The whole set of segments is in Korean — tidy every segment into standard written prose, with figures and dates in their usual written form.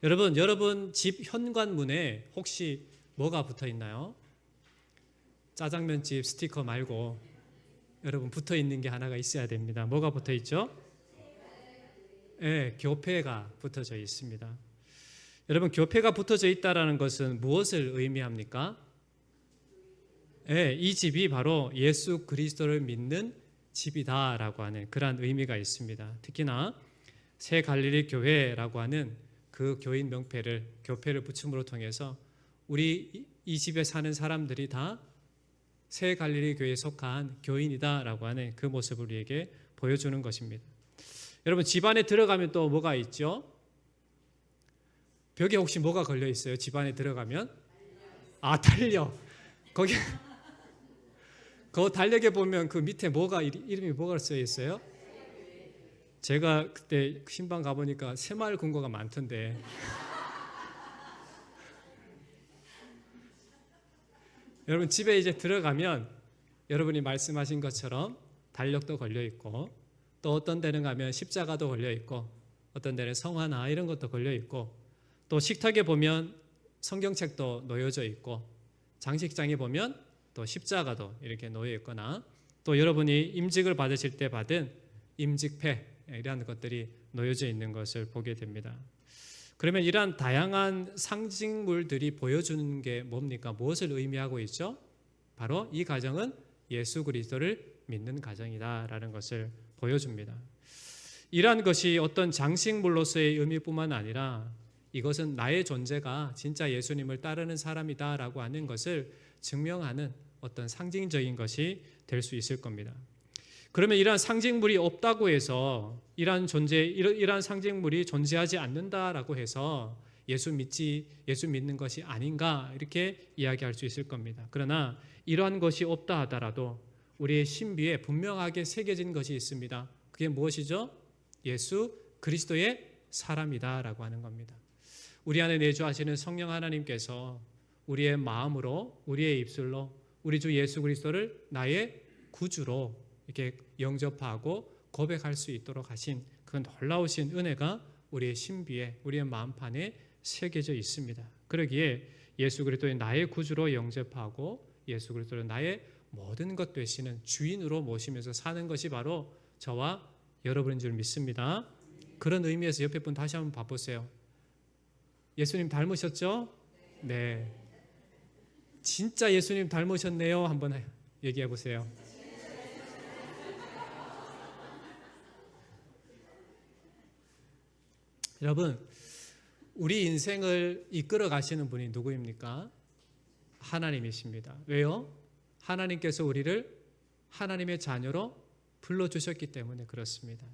여러분 집 현관문에 혹시 뭐가 붙어 있나요? 짜장면집 스티커 말고 여러분 붙어 있는 게 하나가 있어야 됩니다. 뭐가 붙어 있죠? 네, 교패가 붙어져 있습니다. 여러분 교패가 붙어져 있다는 것은 무엇을 의미합니까? 네, 이 집이 바로 예수 그리스도를 믿는 집이다라고 하는 그러한 의미가 있습니다. 특히나 새 갈릴리 교회라고 하는 그 교인 명패를 교패를 붙임으로 통해서 우리 이 집에 사는 사람들이 다 새 갈릴리 교회에 속한 교인이다라고 하는 그 모습을 우리에게 보여주는 것입니다. 여러분 집 안에 들어가면 또 뭐가 있죠? 벽에 혹시 뭐가 걸려 있어요? 집 안에 들어가면? 달력. 거기 그 달력에 보면 그 밑에 뭐가 이름이 뭐가 쓰여 있어요? 제가 그때 신방 가보니까 새마을 금고가 많던데 여러분 집에 이제 들어가면 여러분이 말씀하신 것처럼 달력도 걸려 있고 또 어떤 데는 가면 십자가도 걸려 있고 어떤 데는 성화나 이런 것도 걸려 있고 또 식탁에 보면 성경책도 놓여져 있고 장식장에 보면 또 십자가도 이렇게 놓여 있거나 또 여러분이 임직을 받으실 때 받은 임직패 이러한 것들이 놓여져 있는 것을 보게 됩니다. 그러면 이러한 다양한 상징물들이 보여주는 게 뭡니까? 무엇을 의미하고 있죠? 바로 이 가정은 예수 그리스도를 믿는 가정이다라는 것을 보여줍니다. 이러한 것이 어떤 장식물로서의 의미뿐만 아니라 이것은 나의 존재가 진짜 예수님을 따르는 사람이다라고 하는 것을 증명하는 어떤 상징적인 것이 될 수 있을 겁니다. 그러면 이러한 상징물이 없다고 해서 이러한 상징물이 존재하지 않는다라고 해서 예수 믿는 것이 아닌가 이렇게 이야기할 수 있을 겁니다. 그러나 이러한 것이 없다 하더라도 우리의 신비에 분명하게 새겨진 것이 있습니다. 그게 무엇이죠? 예수 그리스도의 사람이다라고 하는 겁니다. 우리 안에 내주하시는 성령 하나님께서 우리의 마음으로 우리의 입술로 우리 주 예수 그리스도를 나의 구주로 이렇게 영접하고 고백할 수 있도록 하신 그 놀라우신 은혜가 우리의 신비에 우리의 마음판에 새겨져 있습니다. 그러기에 예수 그리스도의 나의 구주로 영접하고 예수 그리스도를 나의 모든 것 되시는 주인으로 모시면서 사는 것이 바로 저와 여러분인 줄 믿습니다. 그런 의미에서 옆에 분 다시 한번 봐보세요. 예수님 닮으셨죠? 네. 진짜 예수님 닮으셨네요. 한번 얘기해 보세요. 여러분, 우리 인생을 이끌어 가시는 분이 누구입니까? 하나님이십니다. 왜요? 하나님께서 우리를 하나님의 자녀로 불러주셨기 때문에 그렇습니다.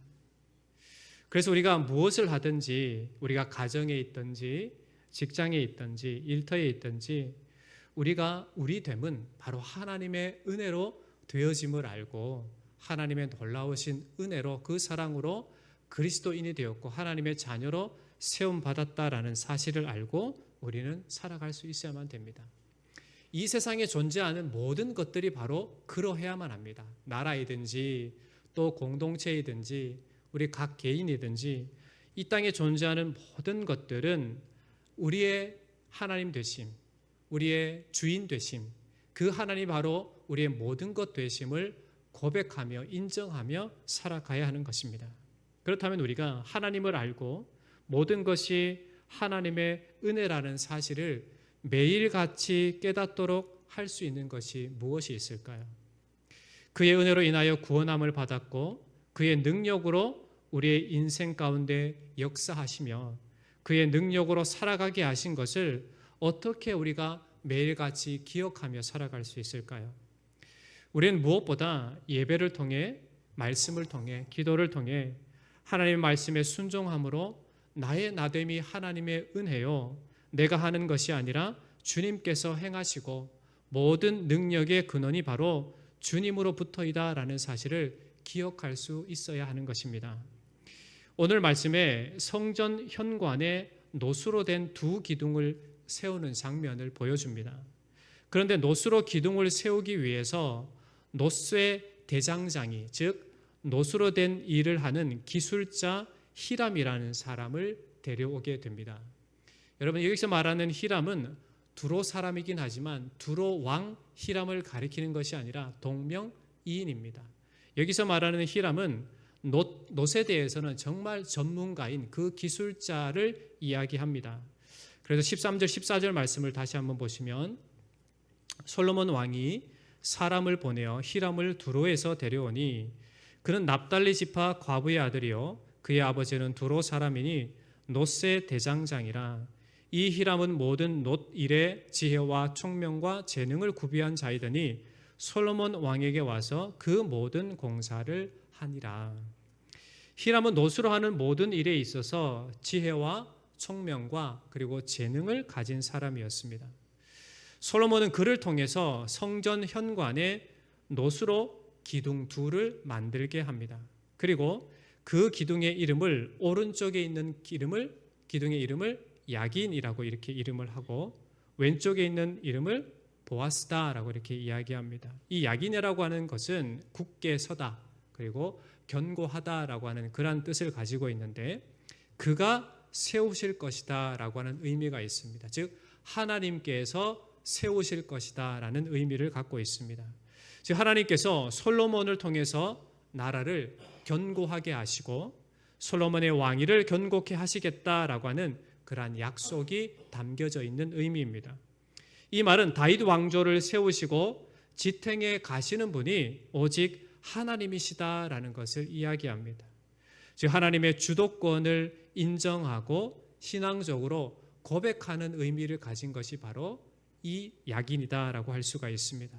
그래서 우리가 무엇을 하든지 우리가 가정에 있든지 직장에 있든지 일터에 있든지 우리가 우리 됨은 바로 하나님의 은혜로 되어짐을 알고 하나님의 놀라우신 은혜로 그 사랑으로 그리스도인이 되었고 하나님의 자녀로 세움받았다라는 사실을 알고 우리는 살아갈 수 있어야만 됩니다. 이 세상에 존재하는 모든 것들이 바로 그러해야만 합니다. 나라이든지 또 공동체이든지 우리 각 개인이든지 이 땅에 존재하는 모든 것들은 우리의 하나님 되심, 우리의 주인 되심, 그 하나님 바로 우리의 모든 것 되심을 고백하며 인정하며 살아가야 하는 것입니다. 그렇다면 우리가 하나님을 알고 모든 것이 하나님의 은혜라는 사실을 매일같이 깨닫도록 할 수 있는 것이 무엇이 있을까요? 그의 은혜로 인하여 구원함을 받았고 그의 능력으로 우리의 인생 가운데 역사하시며 그의 능력으로 살아가게 하신 것을 어떻게 우리가 매일같이 기억하며 살아갈 수 있을까요? 우리는 무엇보다 예배를 통해 말씀을 통해 기도를 통해 하나님의 말씀에 순종함으로 나의 나됨이 하나님의 은혜요 내가 하는 것이 아니라 주님께서 행하시고 모든 능력의 근원이 바로 주님으로부터이다라는 사실을 기억할 수 있어야 하는 것입니다. 오늘 말씀에 성전 현관에 노수로 된 두 기둥을 세우는 장면을 보여줍니다. 그런데 노수로 기둥을 세우기 위해서 노수의 대장장이 즉 노수로 된 일을 하는 기술자 히람이라는 사람을 데려오게 됩니다. 여러분 여기서 말하는 히람은 두로 사람이긴 하지만 두로 왕 히람을 가리키는 것이 아니라 동명이인입니다. 여기서 말하는 히람은 놋에 대해서는 정말 전문가인 그 기술자를 이야기합니다. 그래서 13절 14절 말씀을 다시 한번 보시면 솔로몬 왕이 사람을 보내어 히람을 두로에서 데려오니 그는 납달리 지파 과부의 아들이요 그의 아버지는 두로 사람이니 놋의 대장장이라. 이 히람은 모든 놋 일의 지혜와 총명과 재능을 구비한 자이더니 솔로몬 왕에게 와서 그 모든 공사를 하니라. 히람은 놋으로 하는 모든 일에 있어서 지혜와 총명과 그리고 재능을 가진 사람이었습니다. 솔로몬은 그를 통해서 성전 현관에 놋으로 기둥 둘을 만들게 합니다. 그리고 그 기둥의 이름을 오른쪽에 있는 기둥의 이름을 야긴이라고 이렇게 이름을 하고 왼쪽에 있는 이름을 보아스다라고 이렇게 이야기합니다. 이 야긴이라고 하는 것은 굳게 서다 그리고 견고하다라고 하는 그러한 뜻을 가지고 있는데 그가 세우실 것이다라고 하는 의미가 있습니다. 즉 하나님께서 세우실 것이다라는 의미를 갖고 있습니다. 즉 하나님께서 솔로몬을 통해서 나라를 견고하게 하시고 솔로몬의 왕위를 견고케 하시겠다라고 하는 그러한 약속이 담겨져 있는 의미입니다. 이 말은 다윗 왕조를 세우시고 지탱해 가시는 분이 오직 하나님이시다라는 것을 이야기합니다. 즉 하나님의 주도권을 인정하고 신앙적으로 고백하는 의미를 가진 것이 바로 이 야긴이다라고 할 수가 있습니다.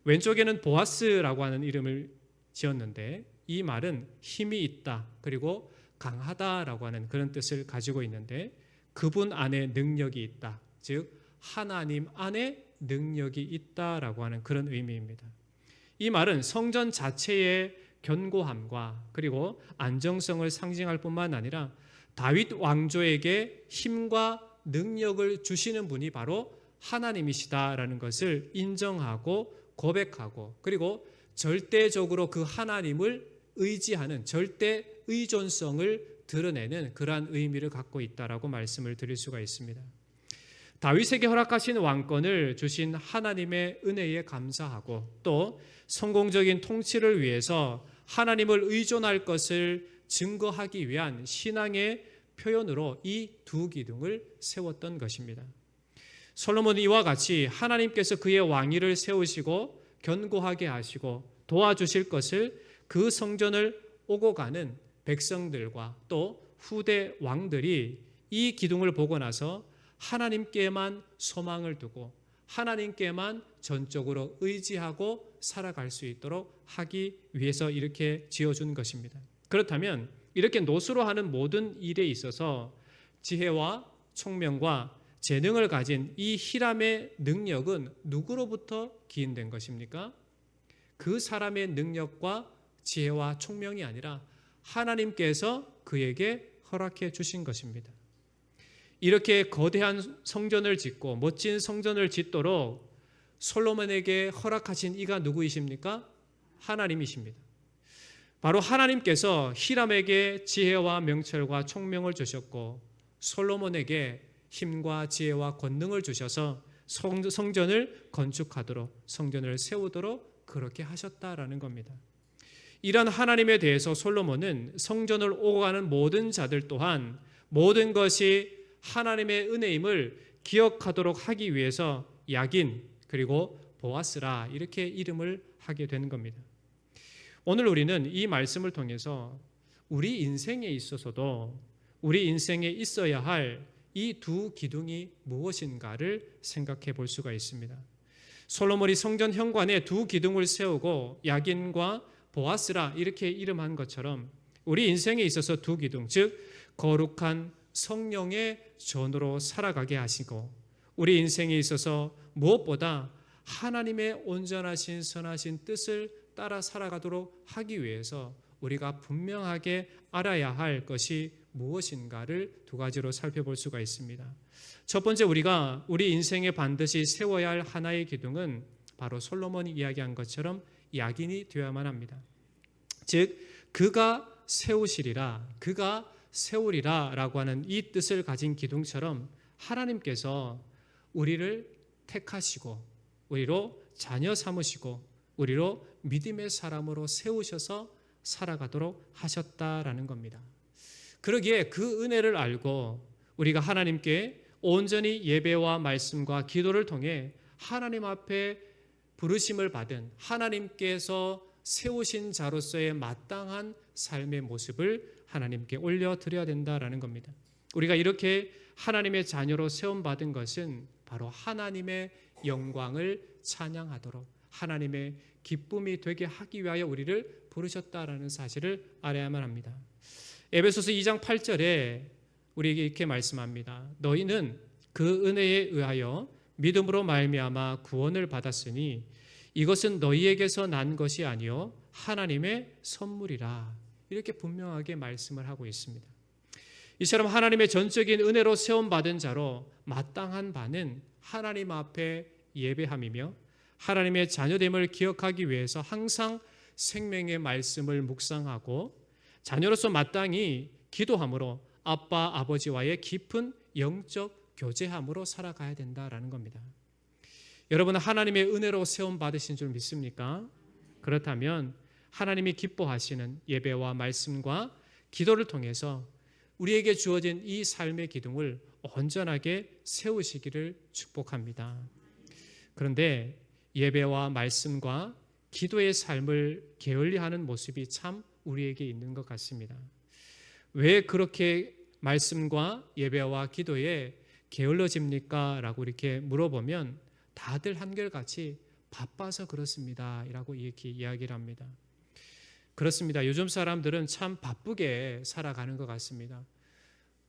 왼쪽에는 보아스라고 하는 이름을 지었는데 이 말은 힘이 있다 그리고 강하다라고 하는 그런 뜻을 가지고 있는데 그분 안에 능력이 있다. 즉 하나님 안에 능력이 있다라고 하는 그런 의미입니다. 이 말은 성전 자체의 견고함과 그리고 안정성을 상징할 뿐만 아니라 다윗 왕조에게 힘과 능력을 주시는 분이 바로 하나님이시다라는 것을 인정하고 고백하고 그리고 절대적으로 그 하나님을 의지하는 절대 의존성을 드러내는 그러한 의미를 갖고 있다라고 말씀을 드릴 수가 있습니다. 다윗에게 허락하신 왕권을 주신 하나님의 은혜에 감사하고 또 성공적인 통치를 위해서 하나님을 의존할 것을 증거하기 위한 신앙의 표현으로 이 두 기둥을 세웠던 것입니다. 솔로몬이 이와 같이 하나님께서 그의 왕위를 세우시고 견고하게 하시고 도와주실 것을 그 성전을 오고 가는 백성들과 또 후대 왕들이 이 기둥을 보고 나서 하나님께만 소망을 두고 하나님께만 전적으로 의지하고 살아갈 수 있도록 하기 위해서 이렇게 지어준 것입니다. 그렇다면 이렇게 놋으로 하는 모든 일에 있어서 지혜와 총명과 재능을 가진 이 히람의 능력은 누구로부터 기인된 것입니까? 그 사람의 능력과 지혜와 총명이 아니라 하나님께서 그에게 허락해 주신 것입니다. 이렇게 거대한 성전을 짓고 멋진 성전을 짓도록 솔로몬에게 허락하신 이가 누구이십니까? 하나님이십니다. 바로 하나님께서 히람에게 지혜와 명철과 총명을 주셨고 솔로몬에게 힘과 지혜와 권능을 주셔서 성전을 건축하도록 성전을 세우도록 그렇게 하셨다라는 겁니다. 이런 하나님에 대해서 솔로몬은 성전을 오고 가는 모든 자들 또한 모든 것이 하나님의 은혜임을 기억하도록 하기 위해서 야긴 그리고 보아스라 이렇게 이름을 하게 된 겁니다. 오늘 우리는 이 말씀을 통해서 우리 인생에 있어서도 우리 인생에 있어야 할 이 두 기둥이 무엇인가를 생각해 볼 수가 있습니다. 솔로몬이 성전 현관에 두 기둥을 세우고 야긴과 보아스라 이렇게 이름한 것처럼 우리 인생에 있어서 두 기둥, 즉 거룩한 성령의 전으로 살아가게 하시고 우리 인생에 있어서 무엇보다 하나님의 온전하신 선하신 뜻을 따라 살아가도록 하기 위해서 우리가 분명하게 알아야 할 것이 무엇인가를 두 가지로 살펴볼 수가 있습니다. 첫 번째 우리가 우리 인생에 반드시 세워야 할 하나의 기둥은 바로 솔로몬이 이야기한 것처럼 야긴이 되어야만 합니다. 즉 그가 세우시리라 그가 세우리라 라고 하는 이 뜻을 가진 기둥처럼 하나님께서 우리를 택하시고 우리로 자녀 삼으시고 우리로 믿음의 사람으로 세우셔서 살아가도록 하셨다라는 겁니다. 그러기에 그 은혜를 알고 우리가 하나님께 온전히 예배와 말씀과 기도를 통해 하나님 앞에 부르심을 받은 하나님께서 세우신 자로서의 마땅한 삶의 모습을 하나님께 올려드려야 된다라는 겁니다. 우리가 이렇게 하나님의 자녀로 세움받은 것은 바로 하나님의 영광을 찬양하도록 하나님의 기쁨이 되게 하기 위하여 우리를 부르셨다라는 사실을 알아야만 합니다. 에베소서 2장 8절에 우리에게 이렇게 말씀합니다. 너희는 그 은혜에 의하여 믿음으로 말미암아 구원을 받았으니 이것은 너희에게서 난 것이 아니요 하나님의 선물이라. 이렇게 분명하게 말씀을 하고 있습니다. 이처럼 하나님의 전적인 은혜로 세움받은 자로 마땅한 바는 하나님 앞에 예배함이며 하나님의 자녀됨을 기억하기 위해서 항상 생명의 말씀을 묵상하고 자녀로서 마땅히 기도함으로 아빠 아버지와의 깊은 영적 교제함으로 살아가야 된다라는 겁니다. 여러분은 하나님의 은혜로 세움받으신 줄 믿습니까? 그렇다면 하나님이 기뻐하시는 예배와 말씀과 기도를 통해서 우리에게 주어진 이 삶의 기둥을 온전하게 세우시기를 축복합니다. 그런데 예배와 말씀과 기도의 삶을 게을리하는 모습이 참 우리에게 있는 것 같습니다. 왜 그렇게 말씀과 예배와 기도에 게을러집니까? 라고 이렇게 물어보면 다들 한결같이 바빠서 그렇습니다 라고 이렇게 이야기를 합니다. 그렇습니다. 요즘 사람들은 참 바쁘게 살아가는 것 같습니다.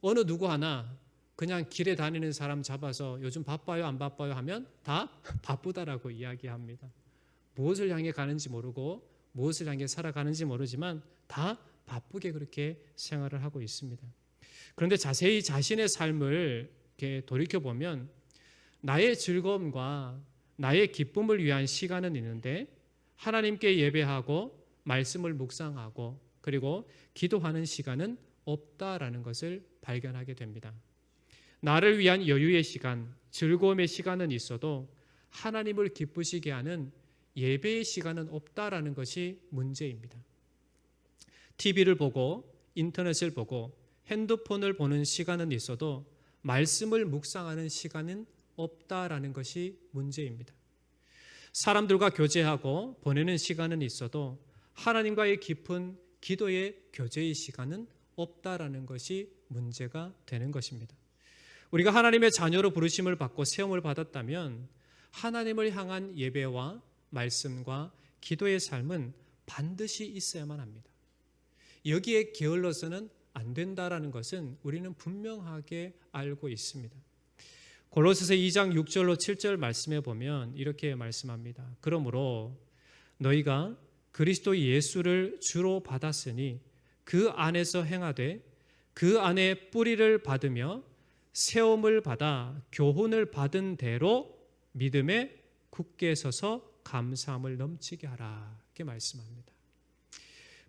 어느 누구 하나 그냥 길에 다니는 사람 잡아서 요즘 바빠요 안 바빠요 하면 다 바쁘다라고 이야기합니다. 무엇을 향해 가는지 모르고 무엇을 향해 살아가는지 모르지만 다 바쁘게 그렇게 생활을 하고 있습니다. 그런데 자세히 자신의 삶을 이렇게 돌이켜보면 나의 즐거움과 나의 기쁨을 위한 시간은 있는데 하나님께 예배하고 말씀을 묵상하고 그리고 기도하는 시간은 없다라는 것을 발견하게 됩니다. 나를 위한 여유의 시간, 즐거움의 시간은 있어도 하나님을 기쁘시게 하는 예배의 시간은 없다라는 것이 문제입니다. TV를 보고 인터넷을 보고 핸드폰을 보는 시간은 있어도 말씀을 묵상하는 시간은 없다라는 것이 문제입니다. 사람들과 교제하고 보내는 시간은 있어도 하나님과의 깊은 기도의 교제의 시간은 없다라는 것이 문제가 되는 것입니다. 우리가 하나님의 자녀로 부르심을 받고 세움을 받았다면 하나님을 향한 예배와 말씀과 기도의 삶은 반드시 있어야만 합니다. 여기에 게을러서는 안 된다라는 것은 우리는 분명하게 알고 있습니다. 골로새서 2장 6절로 7절 말씀해 보면 이렇게 말씀합니다. 그러므로 너희가 그리스도 예수를 주로 받았으니 그 안에서 행하되 그 안에 뿌리를 받으며 세움을 받아 교훈을 받은 대로 믿음에 굳게 서서 감사함을 넘치게 하라. 이렇게 말씀합니다.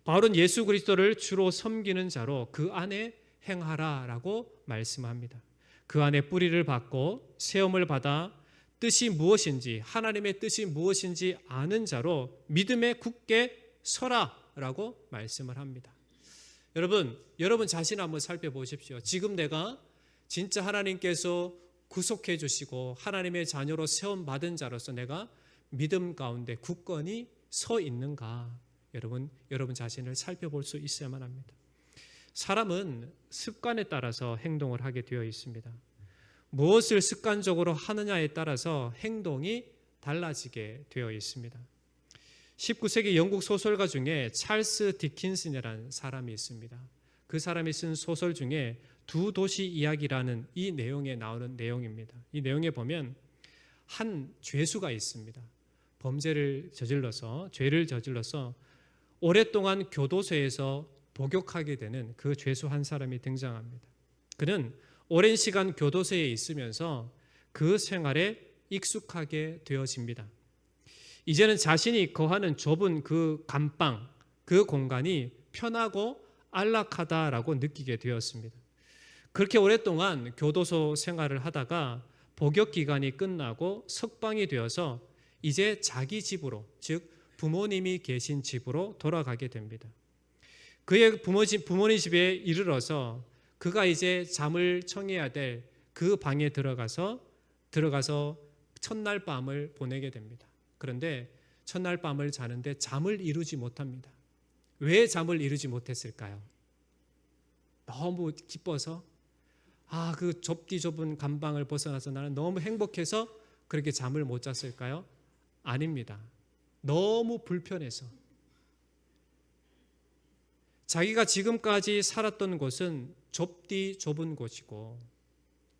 바울은 예수 그리스도를 주로 섬기는 자로 그 안에 행하라라고 말씀합니다. 그 안에 뿌리를 받고 세움을 받아 뜻이 무엇인지 하나님의 뜻이 무엇인지 아는 자로 믿음에 굳게 서라라고 말씀을 합니다. 여러분 자신 한번 살펴보십시오. 지금 내가 진짜 하나님께서 구속해 주시고 하나님의 자녀로 세움 받은 자로서 내가 믿음 가운데 굳건히 서 있는가? 여러분 자신을 살펴볼 수 있어야만 합니다. 사람은 습관에 따라서 행동을 하게 되어 있습니다. 무엇을 습관적으로 하느냐에 따라서 행동이 달라지게 되어 있습니다. 19세기 영국 소설가 중에 찰스 디킨슨이라는 사람이 있습니다. 그 사람이 쓴 소설 중에 두 도시 이야기라는 이 내용에 나오는 내용입니다. 이 내용에 보면 한 죄수가 있습니다. 죄를 저질러서 오랫동안 교도소에서 복역하게 되는 그 죄수 한 사람이 등장합니다. 그는 오랜 시간 교도소에 있으면서 그 생활에 익숙하게 되어집니다. 이제는 자신이 거하는 좁은 그 감방, 그 공간이 편하고 안락하다라고 느끼게 되었습니다. 그렇게 오랫동안 교도소 생활을 하다가 복역 기간이 끝나고 석방이 되어서 이제 자기 집으로, 즉 부모님이 계신 집으로 돌아가게 됩니다. 그의 부모님 집에 이르러서 그가 이제 잠을 청해야 될 그 방에 들어가서 첫날 밤을 보내게 됩니다. 그런데 첫날 밤을 자는데 잠을 이루지 못합니다. 왜 잠을 이루지 못했을까요? 너무 기뻐서, 그 좁디 좁은 감방을 벗어나서 나는 너무 행복해서 그렇게 잠을 못 잤을까요? 아닙니다. 너무 불편해서. 자기가 지금까지 살았던 곳은 좁디 좁은 곳이고,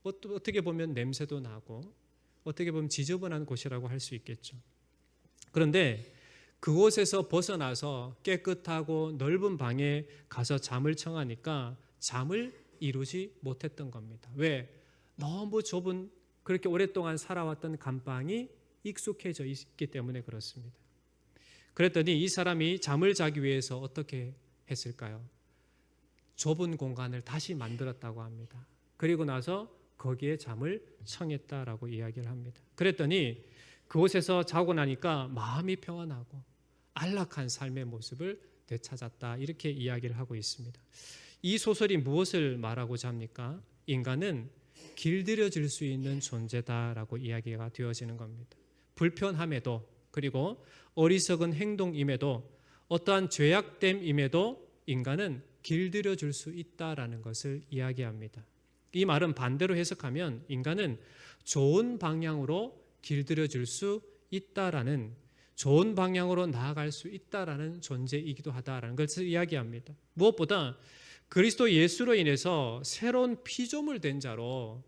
어떻게 보면 냄새도 나고, 어떻게 보면 지저분한 곳이라고 할 수 있겠죠. 그런데 그곳에서 벗어나서 깨끗하고 넓은 방에 가서 잠을 청하니까 잠을 이루지 못했던 겁니다. 왜? 너무 좁은, 그렇게 오랫동안 살아왔던 감방이 익숙해져 있기 때문에 그렇습니다. 그랬더니 이 사람이 잠을 자기 위해서 어떻게 했을까요? 좁은 공간을 다시 만들었다고 합니다. 그리고 나서 거기에 잠을 청했다라고 이야기를 합니다. 그랬더니 그곳에서 자고 나니까 마음이 평안하고 안락한 삶의 모습을 되찾았다, 이렇게 이야기를 하고 있습니다. 이 소설이 무엇을 말하고자 합니까? 인간은 길들여질 수 있는 존재다라고 이야기가 되어지는 겁니다. 불편함에도, 그리고 어리석은 행동임에도, 어떠한 죄악됨임에도 인간은 길들여질 수 있다라는 것을 이야기합니다. 이 말은 반대로 해석하면 인간은 좋은 방향으로 길들여질 수 있다라는, 좋은 방향으로 나아갈 수 있다라는 존재이기도 하다라는 것을 이야기합니다. 무엇보다 그리스도 예수로 인해서 새로운 피조물 된 자로,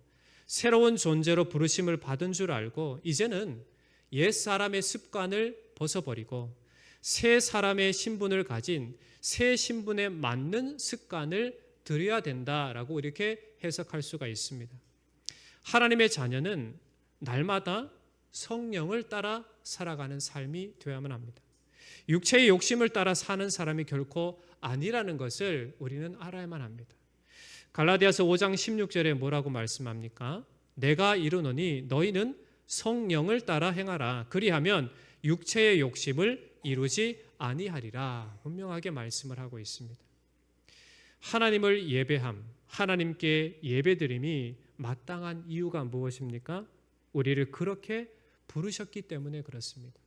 새로운 존재로 부르심을 받은 줄 알고 이제는 옛 사람의 습관을 벗어버리고 새 사람의 신분을 가진 새 신분에 맞는 습관을 들여야 된다라고 이렇게 해석할 수가 있습니다. 하나님의 자녀는 날마다 성령을 따라 살아가는 삶이 되어야만 합니다. 육체의 욕심을 따라 사는 사람이 결코 아니라는 것을 우리는 알아야만 합니다. 갈라디아서 5장 16절에 뭐라고 말씀합니까? 내가 이르노니 너희는 성령을 따라 행하라. 그리하면 육체의 욕심을 이루지 아니하리라. 분명하게 말씀을 하고 있습니다. 하나님을 예배함, 하나님께 예배드림이 마땅한 이유가 무엇입니까? 우리를 그렇게 부르셨기 때문에 그렇습니다.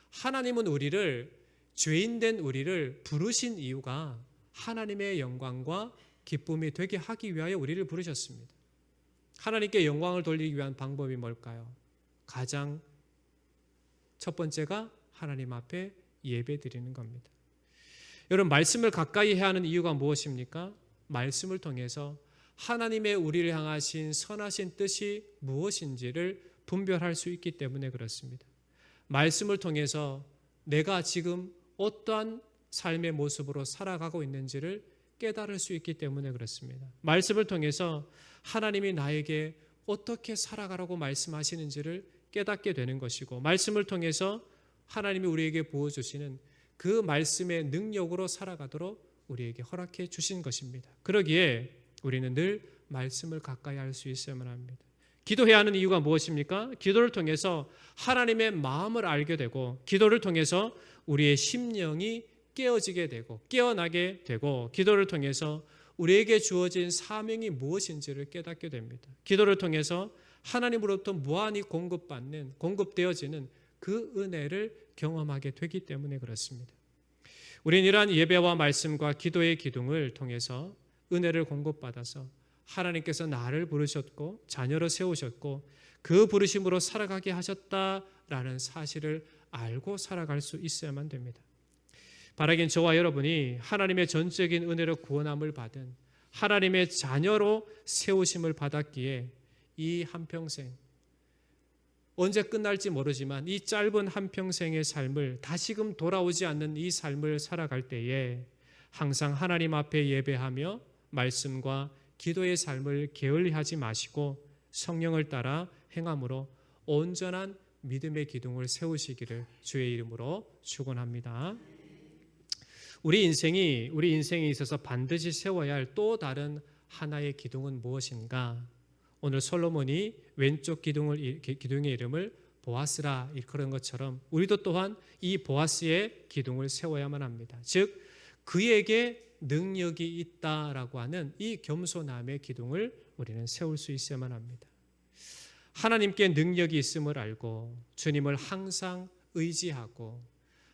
하나님은 우리를, 죄인된 우리를 부르신 이유가 하나님의 영광과 기쁨이 되게 하기 위하여 우리를 부르셨습니다. 하나님께 영광을 돌리기 위한 방법이 뭘까요? 가장 첫 번째가 하나님 앞에 예배드리는 겁니다. 여러분, 말씀을 가까이 해야 하는 이유가 무엇입니까? 말씀을 통해서 하나님의 우리를 향하신 선하신 뜻이 무엇인지를 분별할 수 있기 때문에 그렇습니다. 말씀을 통해서 내가 지금 어떠한 삶의 모습으로 살아가고 있는지를 깨달을 수 있기 때문에 그렇습니다. 말씀을 통해서 하나님이 나에게 어떻게 살아가라고 말씀하시는지를 깨닫게 되는 것이고, 말씀을 통해서 하나님이 우리에게 부어주시는 그 말씀의 능력으로 살아가도록 우리에게 허락해 주신 것입니다. 그러기에 우리는 늘 말씀을 가까이 할 수 있어야만 합니다. 기도해야 하는 이유가 무엇입니까? 기도를 통해서 하나님의 마음을 알게 되고, 기도를 통해서 우리의 심령이 깨어지게 되고 깨어나게 되고, 기도를 통해서 우리에게 주어진 사명이 무엇인지를 깨닫게 됩니다. 기도를 통해서 하나님으로부터 무한히 공급되어지는 그 은혜를 경험하게 되기 때문에 그렇습니다. 우리는 이러한 예배와 말씀과 기도의 기둥을 통해서 은혜를 공급받아서 하나님께서 나를 부르셨고 자녀로 세우셨고 그 부르심으로 살아가게 하셨다라는 사실을 알고 살아갈 수 있어야만 됩니다. 바라긴 저와 여러분이 하나님의 전적인 은혜로 구원함을 받은 하나님의 자녀로 세우심을 받았기에 이 한평생, 언제 끝날지 모르지만 이 짧은 한평생의 삶을, 다시금 돌아오지 않는 이 삶을 살아갈 때에 항상 하나님 앞에 예배하며 말씀과 기도의 삶을 게을리하지 마시고 성령을 따라 행함으로 온전한 믿음의 기둥을 세우시기를 주의 이름으로 축원합니다. 우리 인생에 있어서 반드시 세워야 할 또 다른 하나의 기둥은 무엇인가? 오늘 솔로몬이 왼쪽 기둥의 이름을 보아스라 그런 것처럼 우리도 또한 이 보아스의 기둥을 세워야만 합니다. 즉 그에게 능력이 있다라고 하는 이 겸손함의 기둥을 우리는 세울 수 있어야만 합니다. 하나님께 능력이 있음을 알고 주님을 항상 의지하고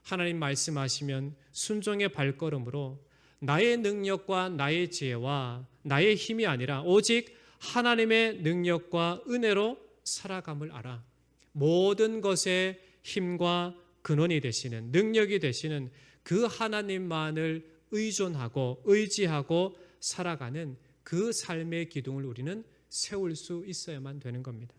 하나님 말씀하시면 순종의 발걸음으로 나의 능력과 나의 지혜와 나의 힘이 아니라 오직 하나님의 능력과 은혜로 살아감을 알아. 모든 것의 힘과 근원이 되시는 능력이 되시는 그 하나님만을 의존하고 의지하고 살아가는 그 삶의 기둥을 우리는 세울 수 있어야만 되는 겁니다.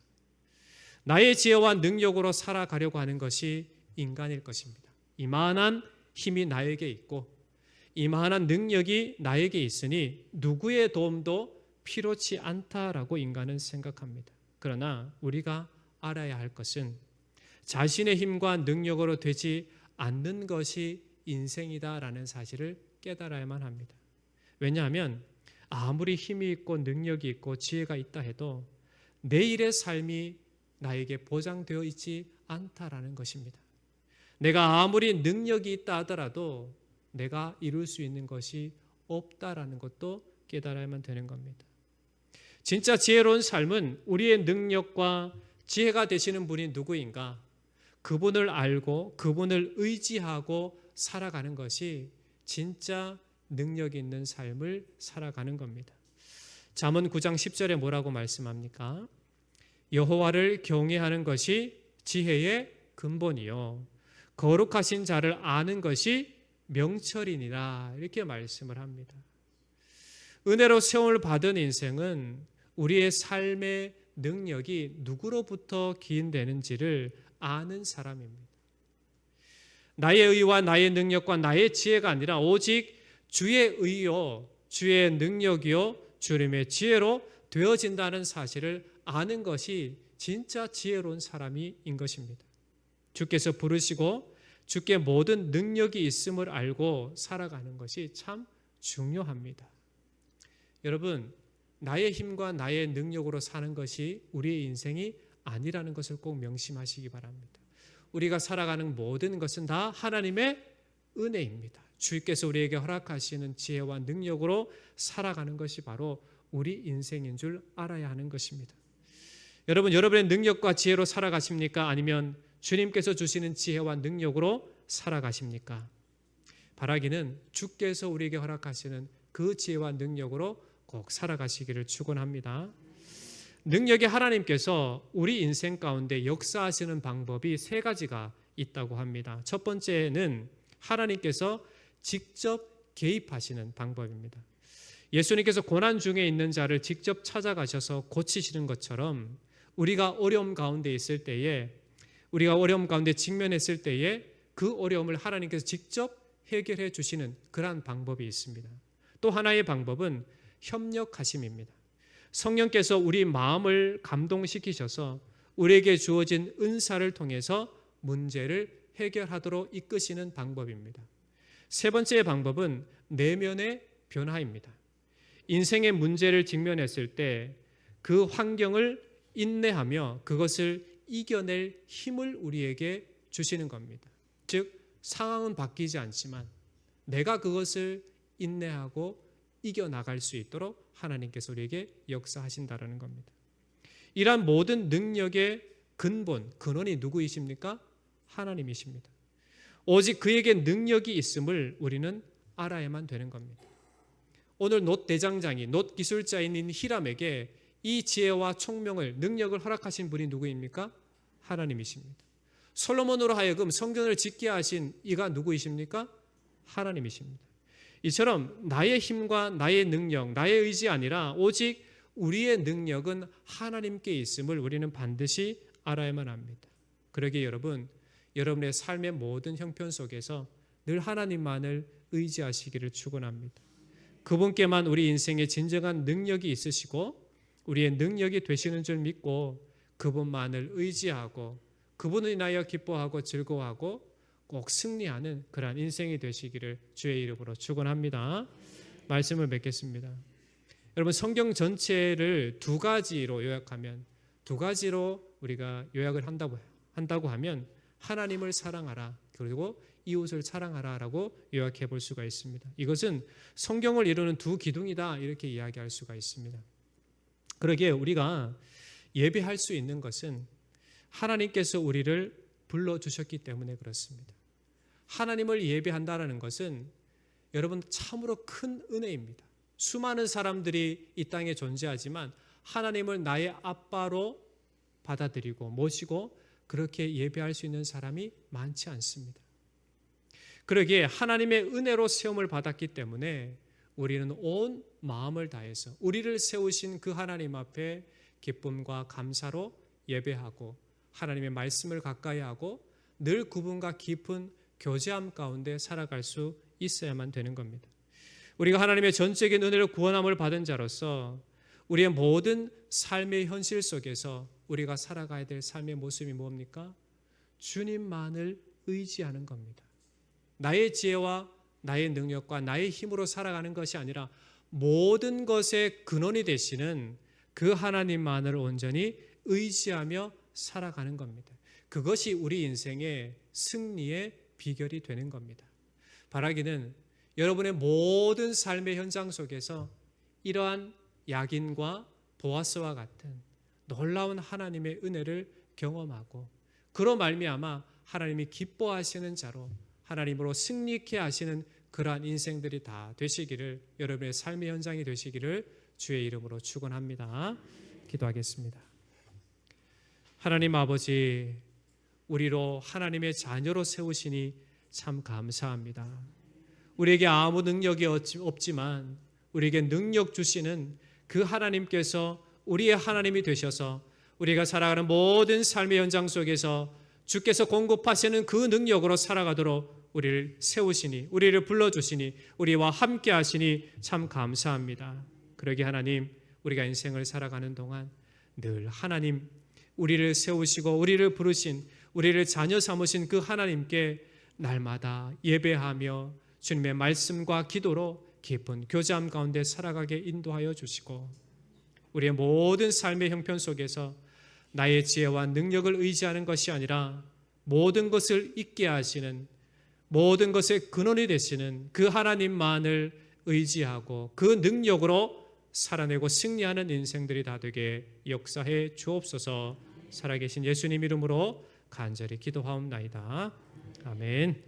나의 지혜와 능력으로 살아가려고 하는 것이 인간일 것입니다. 이만한 힘이 나에게 있고 이만한 능력이 나에게 있으니 누구의 도움도 필요치 않다라고 인간은 생각합니다. 그러나 우리가 알아야 할 것은 자신의 힘과 능력으로 되지 않는 것이 인생이다라는 사실을 깨달아야만 합니다. 왜냐하면 아무리 힘이 있고 능력이 있고 지혜가 있다 해도 내일의 삶이 나에게 보장되어 있지 않다라는 것입니다. 내가 아무리 능력이 있다 하더라도 내가 이룰 수 있는 것이 없다라는 것도 깨달아야만 되는 겁니다. 진짜 지혜로운 삶은 우리의 능력과 지혜가 되시는 분이 누구인가? 그분을 알고 그분을 의지하고 살아가는 것이 진짜 능력 있는 삶을 살아가는 겁니다. 잠언 9장 10절에 뭐라고 말씀합니까? 여호와를 경외하는 것이 지혜의 근본이요 거룩하신 자를 아는 것이 명철이니라 이렇게 말씀을 합니다. 은혜로 세움을 받은 인생은 우리의 삶의 능력이 누구로부터 기인되는지를 아는 사람입니다. 나의 의와 나의 능력과 나의 지혜가 아니라 오직 주의 의요 주의 능력이요 주님의 지혜로 되어진다는 사실을 아는 것이 진짜 지혜로운 사람인 것입니다. 주께서 부르시고 주께 모든 능력이 있음을 알고 살아가는 것이 참 중요합니다. 여러분, 나의 힘과 나의 능력으로 사는 것이 우리의 인생이 아니라는 것을 꼭 명심하시기 바랍니다. 우리가 살아가는 모든 것은 다 하나님의 은혜입니다. 주께서 우리에게 허락하시는 지혜와 능력으로 살아가는 것이 바로 우리 인생인 줄 알아야 하는 것입니다. 여러분, 여러분의 능력과 지혜로 살아가십니까? 아니면 주님께서 주시는 지혜와 능력으로 살아가십니까? 바라기는 주께서 우리에게 허락하시는 그 지혜와 능력으로 꼭 살아가시기를 축원합니다. 능력이 하나님께서 우리 인생 가운데 역사하시는 방법이 세 가지가 있다고 합니다. 첫 번째는 하나님께서 직접 개입하시는 방법입니다. 예수님께서 고난 중에 있는 자를 직접 찾아가셔서 고치시는 것처럼 우리가 어려움 가운데 있을 때에 우리가 어려움 가운데 직면했을 때에 그 어려움을 하나님께서 직접 해결해 주시는 그러한 방법이 있습니다. 또 하나의 방법은 협력하심입니다. 성령께서 우리 마음을 감동시키셔서 우리에게 주어진 은사를 통해서 문제를 해결하도록 이끄시는 방법입니다. 세 번째 방법은 내면의 변화입니다. 인생의 문제를 직면했을 때 그 환경을 인내하며 그것을 이겨낼 힘을 우리에게 주시는 겁니다. 즉 상황은 바뀌지 않지만 내가 그것을 인내하고 이겨나갈 수 있도록 하나님께서 우리에게 역사하신다는 겁니다. 이러한 모든 능력의 근원이 누구이십니까? 하나님이십니다. 오직 그에게 능력이 있음을 우리는 알아야만 되는 겁니다. 오늘 놋 대장장이 놋 기술자인 히람에게 이 지혜와 총명을 능력을 허락하신 분이 누구입니까? 하나님이십니다. 솔로몬으로 하여금 성전을 짓게 하신 이가 누구이십니까? 하나님이십니다. 이처럼 나의 힘과 나의 능력, 나의 의지 아니라 오직 우리의 능력은 하나님께 있음을 우리는 반드시 알아야만 합니다. 그러기에 여러분, 여러분의 삶의 모든 형편 속에서 늘 하나님만을 의지하시기를 축원합니다. 그분께만 우리 인생에 진정한 능력이 있으시고 우리의 능력이 되시는 줄 믿고 그분만을 의지하고 그분을 인하여 기뻐하고 즐거워하고 꼭 승리하는 그러한 인생이 되시기를 주의 이름으로 축원합니다. 말씀을 맺겠습니다. 여러분 성경 전체를 두 가지로 요약하면 두 가지로 우리가 요약을 한다고 하면 하나님을 사랑하라 그리고 이웃을 사랑하라라고 요약해 볼 수가 있습니다. 이것은 성경을 이루는 두 기둥이다 이렇게 이야기할 수가 있습니다. 그러기에 우리가 예배할 수 있는 것은 하나님께서 우리를 불러주셨기 때문에 그렇습니다. 하나님을 예배한다는 것은 여러분 참으로 큰 은혜입니다. 수많은 사람들이 이 땅에 존재하지만 하나님을 나의 아빠로 받아들이고 모시고 그렇게 예배할 수 있는 사람이 많지 않습니다. 그러기에 하나님의 은혜로 세움을 받았기 때문에 우리는 온 마음을 다해서 우리를 세우신 그 하나님 앞에 기쁨과 감사로 예배하고 하나님의 말씀을 가까이 하고 늘 구분과 깊은 교제함 가운데 살아갈 수 있어야만 되는 겁니다. 우리가 하나님의 전적인 은혜로 구원함을 받은 자로서 우리의 모든 삶의 현실 속에서 우리가 살아가야 될 삶의 모습이 뭡니까? 주님만을 의지하는 겁니다. 나의 지혜와 나의 능력과 나의 힘으로 살아가는 것이 아니라 모든 것의 근원이 되시는 그 하나님만을 온전히 의지하며 살아가는 겁니다. 그것이 우리 인생의 승리의 비결이 되는 겁니다. 바라기는 여러분의 모든 삶의 현장 속에서 이러한 야긴과 보아스와 같은 놀라운 하나님의 은혜를 경험하고 그로 말미암아 하나님이 기뻐하시는 자로 하나님으로 승리케 하시는 그러한 인생들이 다 되시기를 여러분의 삶의 현장이 되시기를 주의 이름으로 축원합니다. 기도하겠습니다. 하나님 아버지, 우리로 하나님의 자녀로 세우시니 참 감사합니다. 우리에게 아무 능력이 없지만 우리에게 능력 주시는 그 하나님께서 우리의 하나님이 되셔서 우리가 살아가는 모든 삶의 현장 속에서 주께서 공급하시는 그 능력으로 살아가도록 우리를 세우시니 우리를 불러주시니 우리와 함께 하시니 참 감사합니다. 그러기 하나님, 우리가 인생을 살아가는 동안 늘 하나님 우리를 세우시고 우리를 부르신 우리를 자녀 삼으신 그 하나님께 날마다 예배하며 주님의 말씀과 기도로 깊은 교제함 가운데 살아가게 인도하여 주시고 우리의 모든 삶의 형편 속에서 나의 지혜와 능력을 의지하는 것이 아니라 모든 것을 잊게 하시는 모든 것의 근원이 되시는 그 하나님만을 의지하고 그 능력으로 살아내고 승리하는 인생들이 다 되게 역사해 주옵소서. 살아계신 예수님 이름으로 간절히 기도하옵나이다. 아멘.